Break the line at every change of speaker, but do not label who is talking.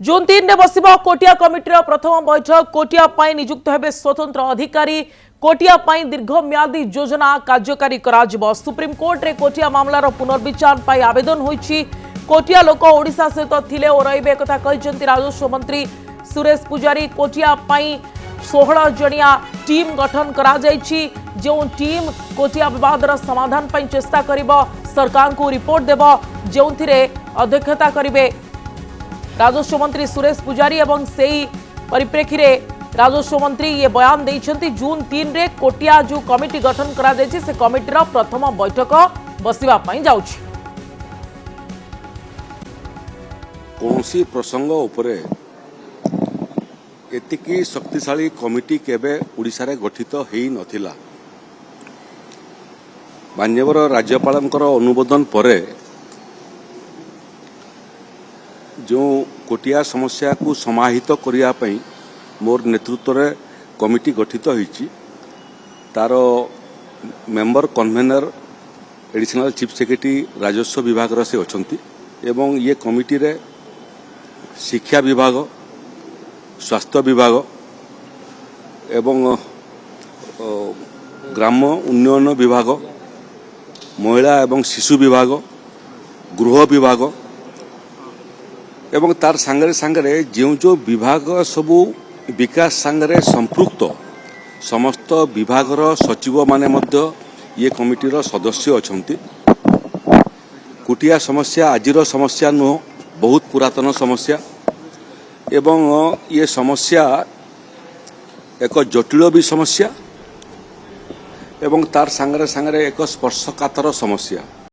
जून 3 बस कोटिया कमिटर प्रथम बैठक कोटिया नियुक्त हेबे स्वतंत्र अधिकारी कोटिया दीर्घम्यादी योजना कार्यकारी करा सुप्रीमकोर्ट रे कोटिया मामलार पुनर्विचार पाई आवेदन होईछि। कोटिया लोक ओडिशा सहित थिले और रहिबे कथा कहिसेंति राजस्व मंत्री सुरेश पुजारी। कोटिया 16 जणिया टीम गठन करा जायछि। जो टीम कोटिया विवादर समाधान पाई चेष्टा करिबो सरकार को रिपोर्ट देबो जोंथिरे अध्यक्षता करिवे राजस्व मंत्री सुरेश पुजारी एवं सेही परिप्रेक्षी रे राजस्व मंत्री ये बयान देइछंती। जून 3 रे कोटिया जो कमिटी गठन करा जायछि से कमिटीर प्रथम बैठक बसिबा पई जाउछि।
कौनसी प्रसंग उपरे एतिकी शक्तिशाली कमिटी केबे ओडिशा रे गठित हेई नथिला। मान्यवर राज्यपालंकर अनुमोदन परे जो कोटिया समस्या को समाहित करिया पई मोर नेतृत्व रे कमिटी गठित होईची। तार member convener additional chief secretary राजस्व विभाग रे से अछंती एवं ये कमिटी रे शिक्षा विभाग स्वास्थ्य विभाग एवं ग्राम्य उन्नयन विभाग महिला एवं शिशु विभाग गृह विभाग एवं तार सांगरे सांगरे जो विभाग सबू विकास सांगरे संपृक्त समस्त विभागर सचिव माने मध्य ये कमिटीर सदस्य अछंती। कोटिया समस्या आजिर समस्या नुह बहुत पुरातन समस्या एवं ये समस्या एक जटिल भी समस्या एवं तार सांगरे सांगरे एक स्पर्शकातर समस्या।